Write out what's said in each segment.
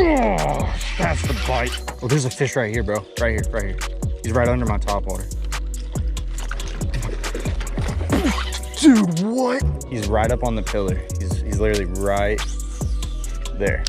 Oh, that's the bite. Oh, there's a fish right here, bro. Right here, right here. He's right under my top water. Dude, what? He's right up on the pillar. He's literally right there.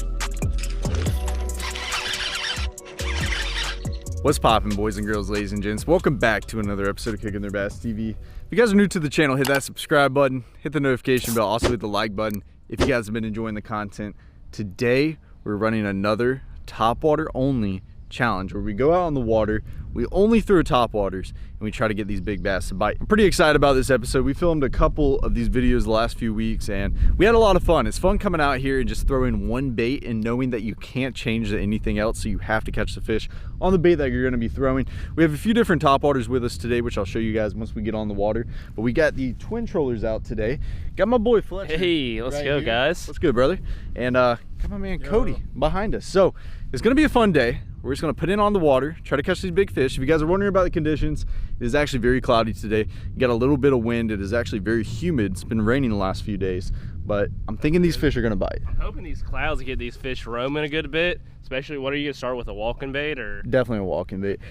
What's poppin', boys and girls, ladies and gents? Welcome back to another episode of Kicking Their Bass TV. If you guys are new to the channel, hit that subscribe button, hit the notification bell, also hit the like button if you guys have been enjoying the content. Today, we're running another topwater only challenge where we go out on the water, we only throw topwaters, and we try to get these big bass to bite. I'm pretty excited about this episode. We filmed a couple of these videos the last few weeks and we had a lot of fun. It's fun coming out here and just throwing one bait and knowing that you can't change anything else, so you have to catch the fish on the bait that you're gonna be throwing. We have a few different topwaters with us today, which I'll show you guys once we get on the water. But we got the twin trollers out today. Got my boy Fletcher. Hey, let's go, guys. What's good, brother? And got my man Cody behind us. So it's gonna be a fun day. We're just gonna put in on the water, try to catch these big fish. If you guys are wondering about the conditions, it is actually very cloudy today. You got a little bit of wind. It is actually very humid. It's been raining the last few days, but I'm thinking these fish are gonna bite. I'm hoping these clouds get these fish roaming a good bit, especially, what are you gonna start with, a walking bait or? Definitely a walking bait.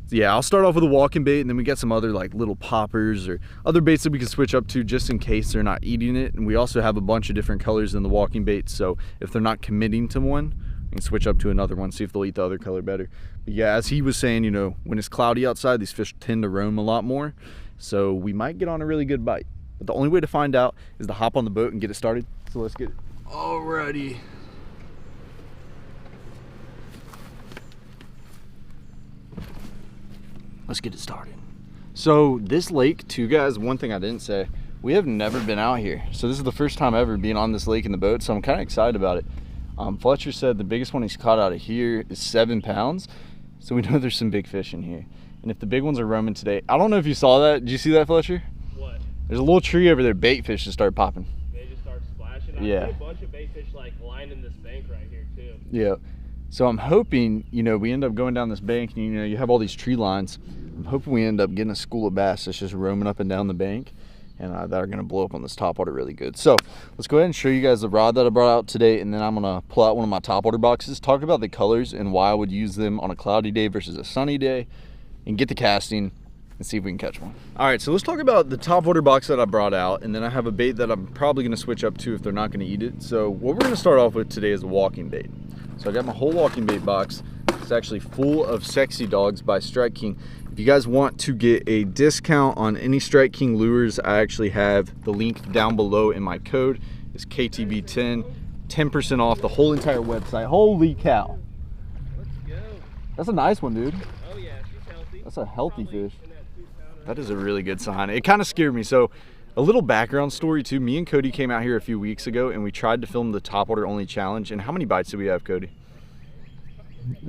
So yeah, I'll start off with a walking bait, and then we got some other like little poppers or other baits that we can switch up to just in case they're not eating it. And we also have a bunch of different colors in the walking bait, so if they're not committing to one, we can switch up to another one, see if they'll eat the other color better. But yeah, as he was saying, you know, when it's cloudy outside, these fish tend to roam a lot more, so we might get on a really good bite. But the only way to find out is to hop on the boat and get it started. So let's get it. Alrighty. Let's get it started. So this lake too, guys, one thing I didn't say, we have never been out here. So this is the first time ever being on this lake in the boat, so I'm kind of excited about it. Fletcher said the biggest one he's caught out of here is 7 pounds. So we know there's some big fish in here. And if the big ones are roaming today, I don't know if you saw that. Did you see that, Fletcher? What? There's a little tree over there, bait fish just started popping. They just start splashing. Yeah. I see a bunch of bait fish like lining this bank right here too. Yeah. So I'm hoping, you know, we end up going down this bank and, you know, you have all these tree lines. I'm hoping we end up getting a school of bass that's just roaming up and down the bank, and that are gonna blow up on this topwater really good. So let's go ahead and show you guys the rod that I brought out today, and then I'm gonna pull out one of my topwater boxes, talk about the colors and why I would use them on a cloudy day versus a sunny day, and get the casting and see if we can catch one. All right, so let's talk about the topwater box that I brought out, and then I have a bait that I'm probably gonna switch up to if they're not gonna eat it. So what we're gonna start off with today is a walking bait. So I got my whole walking bait box. It's actually full of Sexy Dogs by Strike King. If you guys want to get a discount on any Strike King lures, I actually have the link down below in my code. It's KTB10, 10% off the whole entire website. Holy cow. Let's go. That's a nice one, dude. Oh yeah, she's healthy. That's a healthy fish. That is a really good sign. It kind of scared me. So a little background story too. Me and Cody came out here a few weeks ago and we tried to film the topwater only challenge. And how many bites did we have, Cody?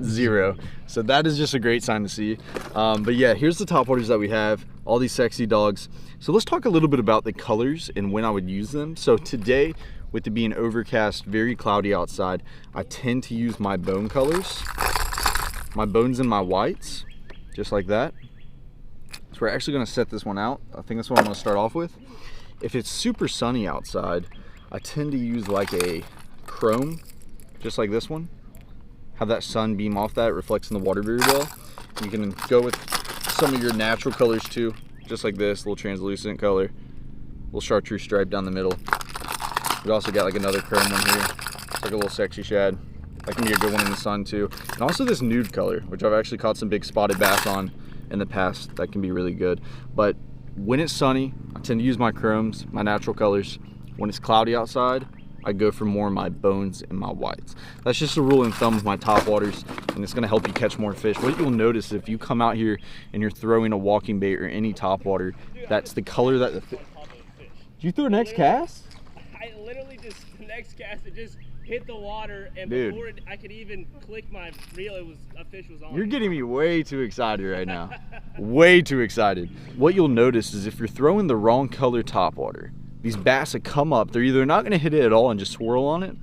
0. So that is just a great sign to see. But yeah, here's the topwaters that we have, all these Sexy Dogs. So let's talk a little bit about the colors and when I would use them. So today, with it being overcast, very cloudy outside, I tend to use my bone colors, my bones and my whites, just like that. So we're actually gonna set this one out. I think that's what I'm gonna start off with. If it's super sunny outside, I tend to use like a chrome, just like this one. Have that sun beam off that, it reflects in the water very well. You can go with some of your natural colors too, just like this, little translucent color, little chartreuse stripe down the middle. We also got like another chrome one here. It's like a little sexy shad. That can be a good one in the sun too. And also this nude color, which I've actually caught some big spotted bass on in the past. That can be really good. But when it's sunny, I tend to use my chromes, my natural colors. When it's cloudy outside, I go for more of my bones and my whites. That's just a rule of thumb of my topwaters, and it's gonna help you catch more fish. What you'll notice if you come out here and you're throwing a walking bait or any topwater, that's the color that the fish. Did you throw next cast? I literally just, the next cast, it just hit the water, and dude, before I could even click my reel, a fish was on. You're getting me way too excited right now. Way too excited. What you'll notice is if you're throwing the wrong color topwater, these bass that come up, they're either not gonna hit it at all and just swirl on it,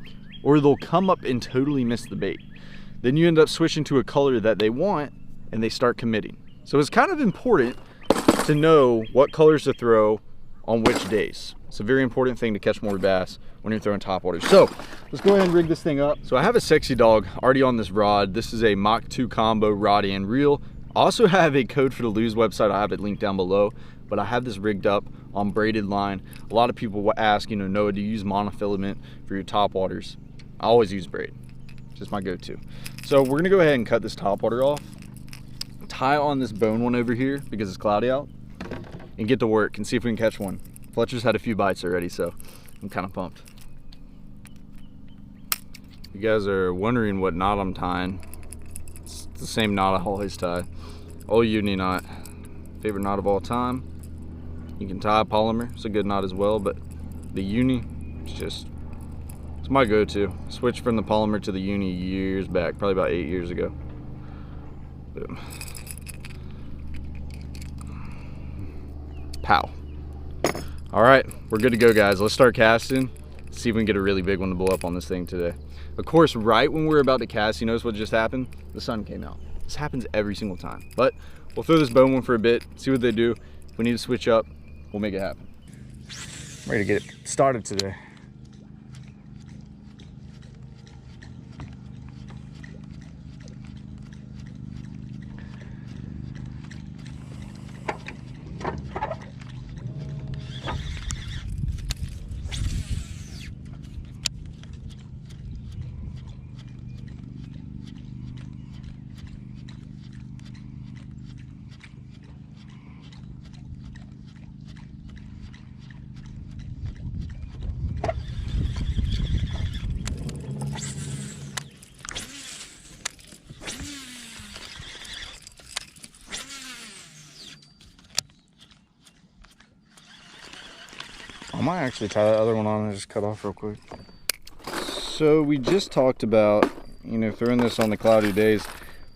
or they'll come up and totally miss the bait. Then you end up switching to a color that they want and they start committing. So it's kind of important to know what colors to throw on which days. It's a very important thing to catch more bass when you're throwing topwater. So let's go ahead and rig this thing up. So I have a Sexy Dog already on this rod. This is a Mach 2 combo rod and reel. I also have a Code for the Lose website. I have it linked down below, but I have this rigged up on braided line. A lot of people ask, you know, Noah, do you use monofilament for your topwaters? I always use braid, just my go-to. So we're gonna go ahead and cut this topwater off, tie on this bone one over here because it's cloudy out, and get to work and see if we can catch one. Fletcher's had a few bites already, so I'm kind of pumped. You guys are wondering what knot I'm tying. It's the same knot I always tie. Old uni knot, favorite knot of all time. You can tie a polymer, it's a good knot as well, but the uni, it's my go-to. Switched from the polymer to the uni years back, probably about 8 years ago. Boom. Pow. All right, we're good to go, guys. Let's start casting, see if we can get a really big one to blow up on this thing today. Of course, right when we're about to cast, you notice what just happened? The sun came out. This happens every single time, but we'll throw this bone one for a bit, see what they do. If we need to switch up, we'll make it happen. I'm ready to get it started today. I might actually tie that other one on and just cut off real quick. So we just talked about, you know, throwing this on the cloudy days.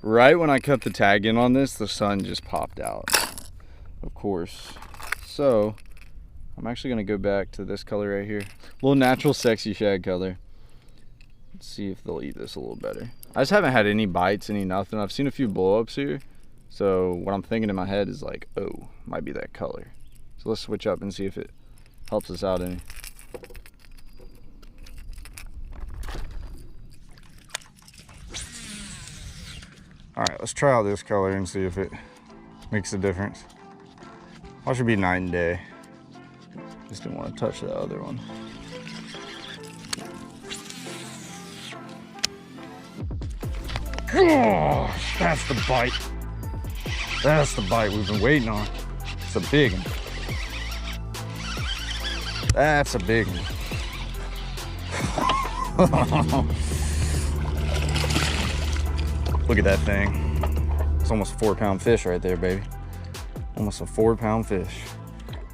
Right when I cut the tag in on this, the sun just popped out, of course. So I'm actually gonna go back to this color right here. Little natural sexy shad color. Let's see if they'll eat this a little better. I just haven't had any bites, any nothing. I've seen a few blow-ups here. So what I'm thinking in my head is like, oh, might be that color. So let's switch up and see if it helps us out any. All right, let's try out this color and see if it makes a difference. Watch it be night and day. Just didn't want to touch the other one. Gosh, that's the bite. That's the bite we've been waiting on. It's a big one. That's a big one. Look at that thing. It's almost a 4-pound fish right there, baby. Almost a 4-pound fish.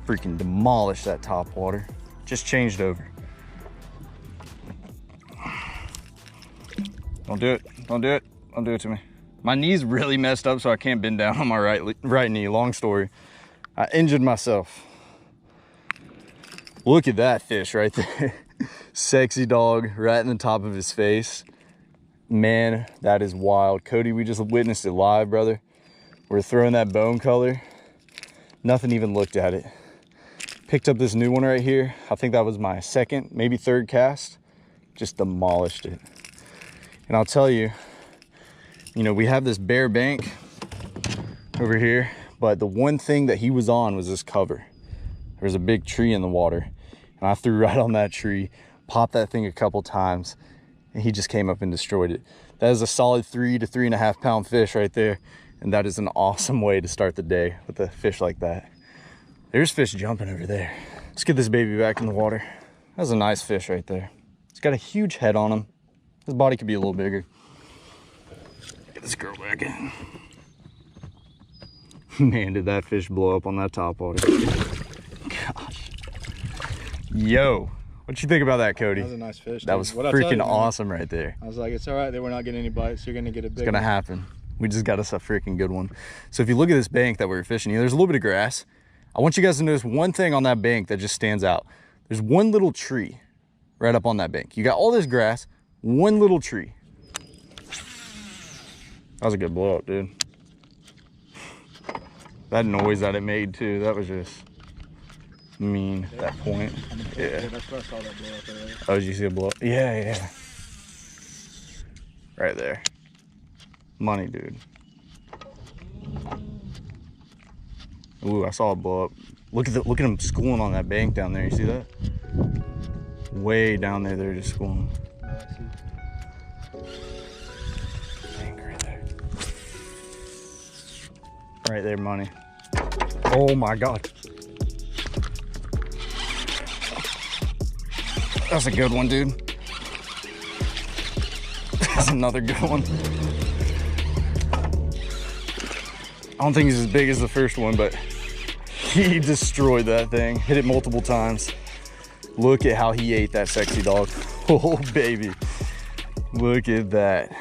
Freaking demolished that top water. Just changed over. Don't do it. Don't do it. Don't do it to me. My knee's really messed up, so I can't bend down on my right knee. Long story. I injured myself. Look at that fish right there. Sexy Dog right in the top of his face. Man, that is wild. Cody, we just witnessed it live, brother. We're throwing that bone color. Nothing even looked at it. Picked up this new one right here. I think that was my second, maybe third cast. Just demolished it. And I'll tell you, you know, we have this bare bank over here, but the one thing that he was on was this cover. There's a big tree in the water, and I threw right on that tree, popped that thing a couple times, and he just came up and destroyed it. That is a solid 3 to 3.5 pound fish right there, and that is an awesome way to start the day with a fish like that. There's fish jumping over there. Let's get this baby back in the water. That's a nice fish right there. It's got a huge head on him. His body could be a little bigger. Get this girl back in. Man, did that fish blow up on that top water. Gosh. Yo, what you think about that, Cody? That was a nice fish. That was freaking awesome right there. I was like, it's all right that we're not getting any bites. You're going to get a big one. It's going to happen. We just got us a freaking good one. So if you look at this bank that we were fishing, there's a little bit of grass. I want you guys to notice one thing on that bank that just stands out. There's one little tree right up on that bank. You got all this grass, one little tree. That was a good blow up, dude. That noise that it made too, that was just mean, that point. Yeah. That's where I saw that blow up earlier. Oh, did you see a blow? Yeah, yeah. Right there. Money, dude. Ooh, I saw it blow up. Look at them schooling on that bank down there. You see that? Way down there, they're just schooling. Bank right there. Right there, money. Oh my God. That's a good one, dude. That's another good one. I don't think he's as big as the first one, but he destroyed that thing. Hit it multiple times. Look at how he ate that sexy dog. Oh, baby. Look at that.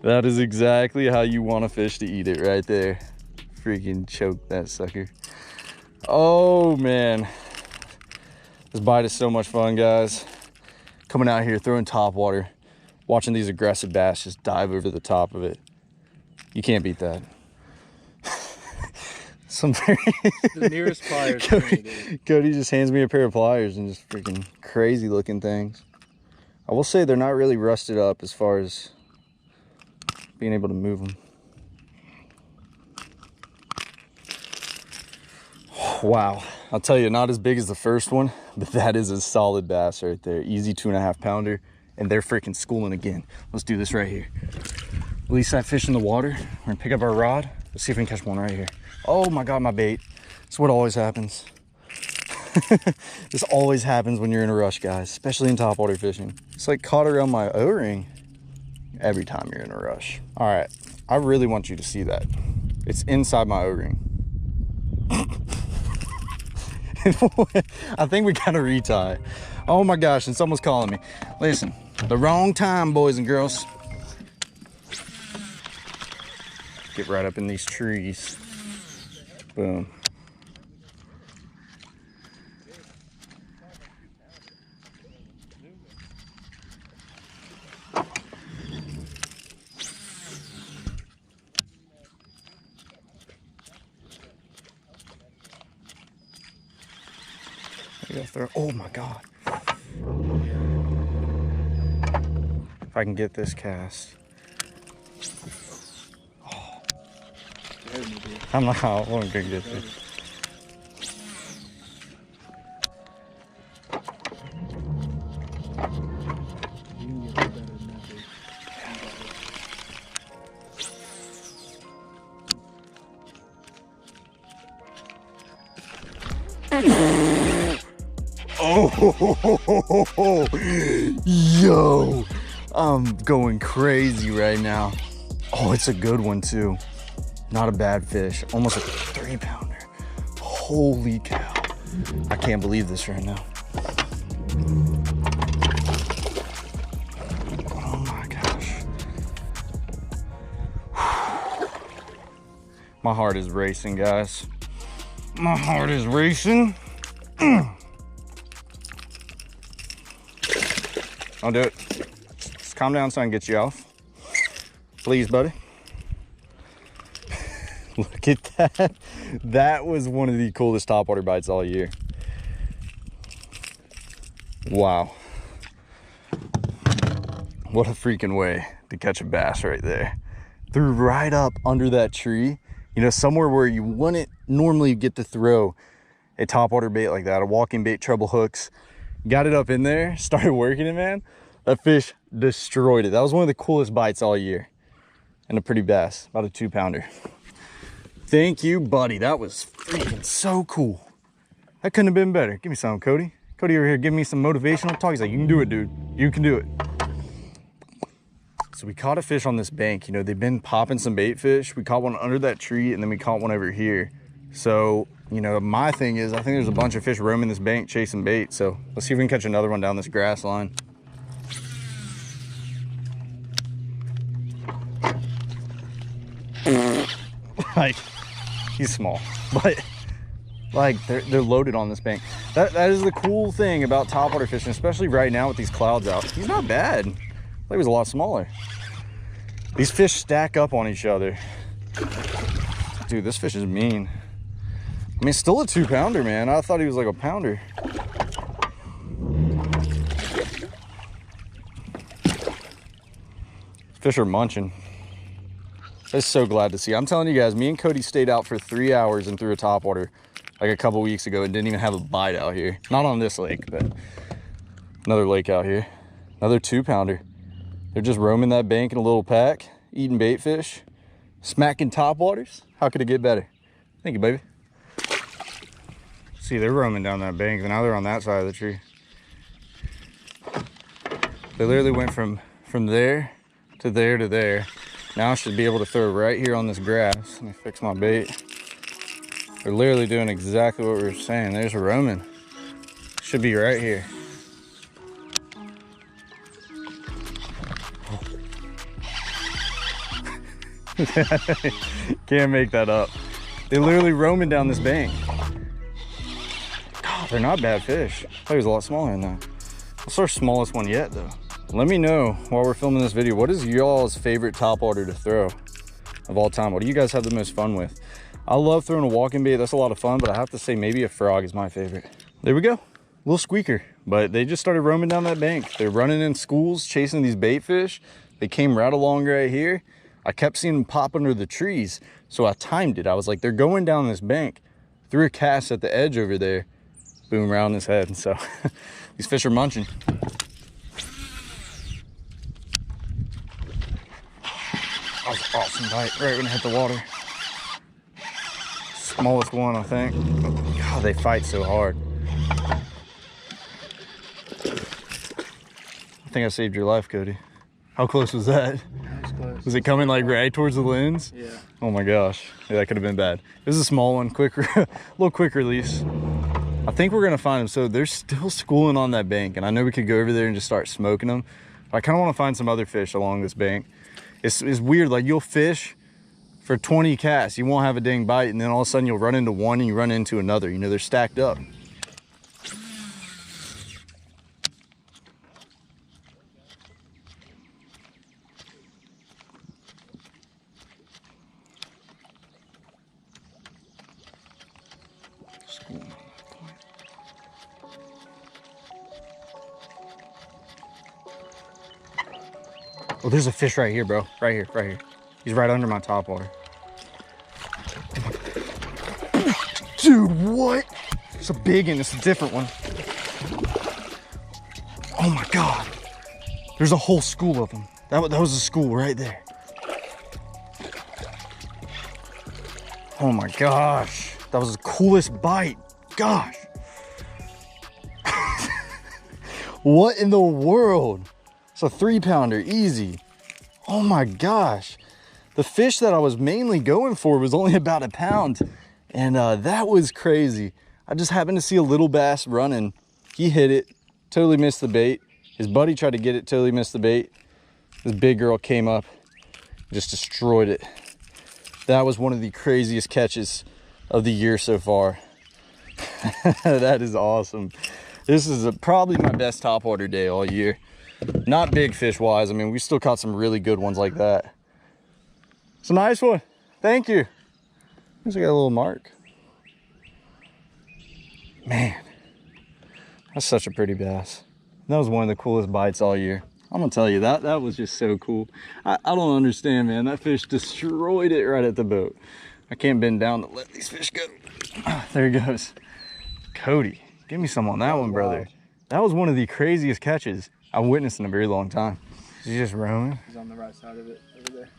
That is exactly how you want a fish to eat it right there. Freaking choke that sucker. Oh, man. This bite is so much fun, guys. Coming out here, throwing top water, watching these aggressive bass just dive over the top of it. You can't beat that. The nearest pliers. Cody just hands me a pair of pliers and just freaking crazy looking things. I will say they're not really rusted up as far as being able to move them. Wow. I'll tell you, not as big as the first one, but that is a solid bass right there. Easy 2.5 pounder, and they're freaking schooling again. Let's do this right here. Release that fish in the water. We're gonna pick up our rod. Let's see if we can catch one right here. Oh my God, my bait. It's what always happens. This always happens when you're in a rush, guys, especially in topwater fishing. It's like caught around my O-ring every time you're in a rush. All right, I really want you to see that. It's inside my O-ring. I think we gotta retie. Oh my gosh, and someone's calling me. Listen, the wrong time, boys and girls. Get right up in these trees. Boom. Oh my God. If I can get this cast. Oh. I'm not gonna get this. Oh, yo, I'm going crazy right now. Oh, it's a good one too. Not a bad fish. Almost like a 3 pounder. Holy cow. I can't believe this right now. Oh my gosh. My heart is racing, guys. My heart is racing. Don't do it. Just calm down so I can get you off. Please, buddy. Look at that. That was one of the coolest topwater bites all year. Wow. What a freaking way to catch a bass right there. Threw right up under that tree. You know, somewhere where you wouldn't normally get to throw a topwater bait like that, a walking bait, treble hooks. Got it up in there, started working it, man. That fish destroyed it. That was one of the coolest bites all year. And a pretty bass, about a 2 pounder. Thank you, buddy. That was freaking so cool. That couldn't have been better. Give me some, Cody. Cody over here giving me some motivational talk. He's like, you can do it, dude. You can do it. So we caught a fish on this bank. You know, they've been popping some bait fish. We caught one under that tree, and then we caught one over here. So, you know, my thing is, I think there's a bunch of fish roaming this bank chasing bait. So let's see if we can catch another one down this grass line. Like, he's small, but like they're loaded on this bank. That is the cool thing about topwater fishing, especially right now with these clouds out. He's not bad. I thought he was a lot smaller. These fish stack up on each other. Dude, this fish is mean. I mean, still a 2-pounder, man. I thought he was like a pounder. Fish are munching. I'm so glad to see. I'm telling you guys, me and Cody stayed out for 3 hours and threw a topwater like a couple weeks ago and didn't even have a bite out here. Not on this lake, but another lake out here. Another 2-pounder. They're just roaming that bank in a little pack, eating bait fish, smacking topwaters. How could it get better? Thank you, baby. See, they're roaming down that bank, and now they're on that side of the tree. They literally went from there to there to there. Now I should be able to throw right here on this grass. Let me fix my bait. They're literally doing exactly what we were saying. There's a roaming. Should be right here. Can't make that up. They're literally roaming down this bank. God, they're not bad fish. I thought he was a lot smaller than that. That's our smallest one yet, though. Let me know while we're filming this video, what is y'all's favorite topwater to throw of all time? What do you guys have the most fun with? I love throwing a walking bait. That's a lot of fun, but I have to say maybe a frog is my favorite. There we go. Little squeaker, but they just started roaming down that bank. They're running in schools, chasing these bait fish. They came right along right here. I kept seeing them pop under the trees, so I timed it. I was like, they're going down this bank. Threw a cast at the edge over there. Boom, around his head. So these fish are munching. That was an awesome bite right when it hit the water. Smallest one, I think. God, they fight so hard. I think I saved your life, Cody. How close was that? That was close. Was it coming like right towards the lens? Yeah. Oh my gosh. Yeah, that could have been bad. This is a small one, quick, a little quick release. I think we're gonna find them. So they're still schooling on that bank, and I know we could go over there and just start smoking them. But I kind of want to find some other fish along this bank. It's weird, like you'll fish for 20 casts, you won't have a dang bite, and then all of a sudden you'll run into one and you run into another. You know, they're stacked up. Oh, there's a fish right here, bro. Right here, right here. He's right under my topwater. Dude, what? It's a big one. It's a different one. Oh my God. There's a whole school of them. That was a school right there. Oh my gosh. That was the coolest bite. Gosh. What in the world? It's a 3-pounder, easy. Oh my gosh. The fish that I was mainly going for was only about a pound. And that was crazy. I just happened to see a little bass running. He hit it, totally missed the bait. His buddy tried to get it, totally missed the bait. This big girl came up, just destroyed it. That was one of the craziest catches of the year so far. That is awesome. This is probably my best topwater day all year. Not big fish wise. I mean, we still caught some really good ones like that. It's a nice one. Thank you. There's got a little mark. Man, that's such a pretty bass. That was one of the coolest bites all year. I'm gonna tell you, that was just so cool. I don't understand, man. That fish destroyed it right at the boat. I can't bend down to let these fish go. There he goes. Cody, give me some on that one, brother. That was one of the craziest catches I've witnessed in a very long time. Is he just roaming? He's on the right side of it, over there.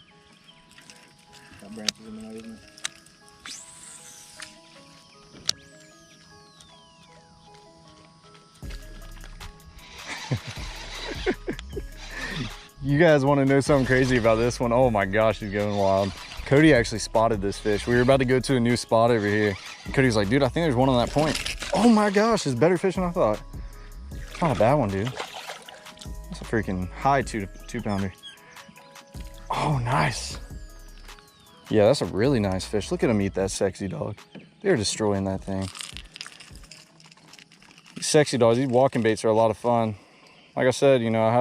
Got branches in the way, isn't it? You guys want to know something crazy about this one? Oh my gosh, he's going wild. Cody actually spotted this fish. We were about to go to a new spot over here. And Cody's like, dude, I think there's one on that point. Oh my gosh, it's better fish than I thought. It's not a bad one, dude. That's a freaking high 2-pounder. Oh, nice. Yeah, that's a really nice fish. Look at him eat that sexy dog. They're destroying that thing. These sexy dogs, these walking baits are a lot of fun. Like I said, you know, I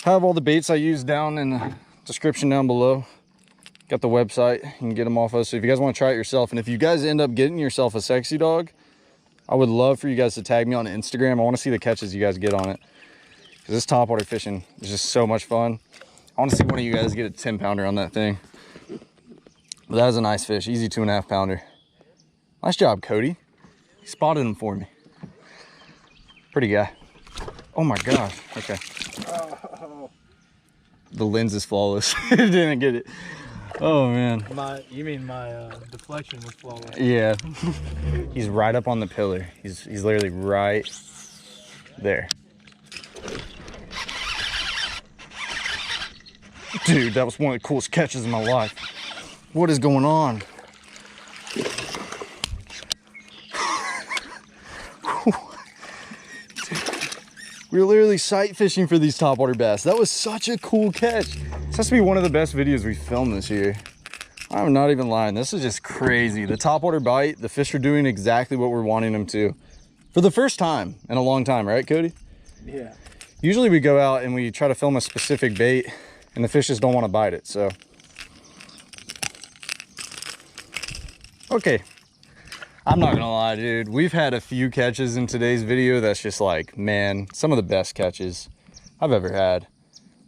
have all the baits I use down in the description down below. Got the website, you can get them off us. So if you guys want to try it yourself, and if you guys end up getting yourself a sexy dog, I would love for you guys to tag me on Instagram. I want to see the catches you guys get on it, because this topwater fishing is just so much fun. I want to see one of you guys get a 10 pounder on that thing. But that was a nice fish, easy 2.5 pounder. Nice job, Cody. He spotted him for me. Pretty guy. Oh my gosh, okay. Oh. The lens is flawless. Didn't get it. Oh man. You mean my deflection was flawless? Yeah. He's right up on the pillar. He's literally right there. Dude, that was one of the coolest catches in my life. What is going on? We were literally sight fishing for these topwater bass. That was such a cool catch. This has to be one of the best videos we filmed this year. I'm not even lying. This is just crazy. The topwater bite, the fish are doing exactly what we're wanting them to. For the first time in a long time, right, Cody? Yeah. Usually we go out and we try to film a specific bait and the fish just don't want to bite it, so. Okay. I'm not gonna lie, dude. We've had a few catches in today's video that's just like, man, some of the best catches I've ever had.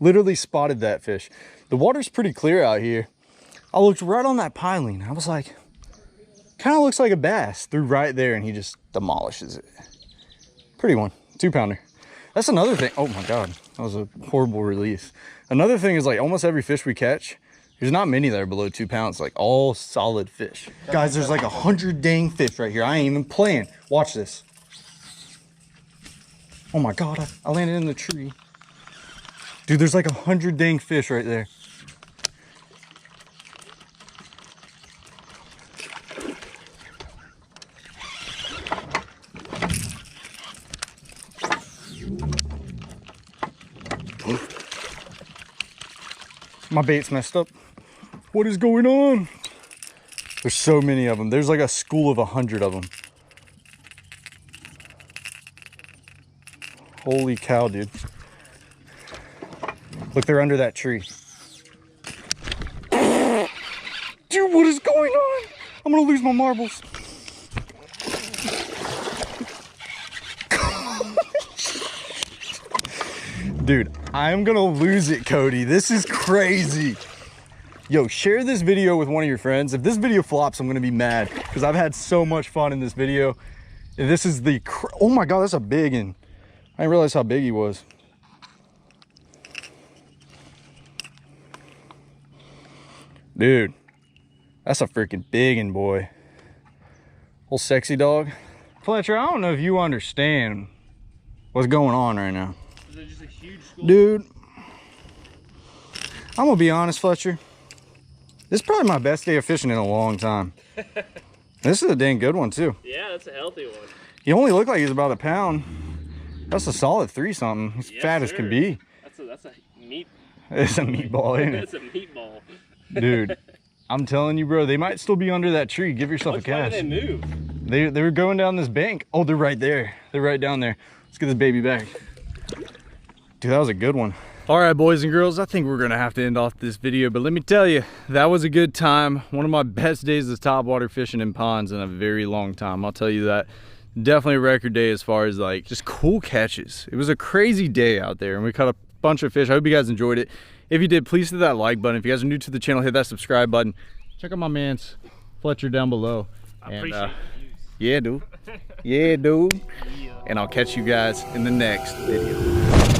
Literally spotted that fish. The water's pretty clear out here. I looked right on that piling. I was like, kind of looks like a bass. Threw right there and he just demolishes it. Pretty one, 2 pounder. That's another thing. Oh my God, that was a horrible release. Another thing is like almost every fish we catch, there's not many that are below 2 pounds, like all solid fish. Guys, there's like 100 dang fish right here. I ain't even playing. Watch this. Oh my God, I landed in the tree. Dude, there's like 100 dang fish right there. My bait's messed up. What is going on? There's so many of them. There's like a school of 100 of them. Holy cow, dude. Look, they're under that tree. Dude, what is going on? I'm gonna lose my marbles. Dude, I'm gonna lose it, Cody. This is crazy. Yo, share this video with one of your friends. If this video flops, I'm gonna be mad because I've had so much fun in this video. This is the, oh my God, that's a big one. I didn't realize how big he was. Dude, that's a freaking big one, boy. Old sexy dog. Fletcher, I don't know if you understand what's going on right now. Is it just a huge school? Dude, I'm gonna be honest, Fletcher. This is probably my best day of fishing in a long time. This is a dang good one too. Yeah, that's a healthy one. He only looked like he's about a pound. That's a solid 3 something. He's Yes, fat as sir. can be. That's a meat. It's a meatball, ain't it? That's a meatball. Dude, I'm telling you, bro, they might still be under that tree. Give yourself Which a way cast. did they move? They were going down this bank. Oh, they're right there. They're right down there. Let's get this baby back. Dude, that was a good one. All right, boys and girls, I think we're gonna have to end off this video, but let me tell you, that was a good time. One of my best days of topwater fishing in ponds in a very long time. I'll tell you that. Definitely a record day as far as like just cool catches. It was a crazy day out there and we caught a bunch of fish. I hope you guys enjoyed it. If you did, please hit that like button. If you guys are new to the channel, hit that subscribe button. Check out my man's Fletcher down below. I appreciate the views. Yeah, dude. Yeah, dude. Yeah. And I'll catch you guys in the next video.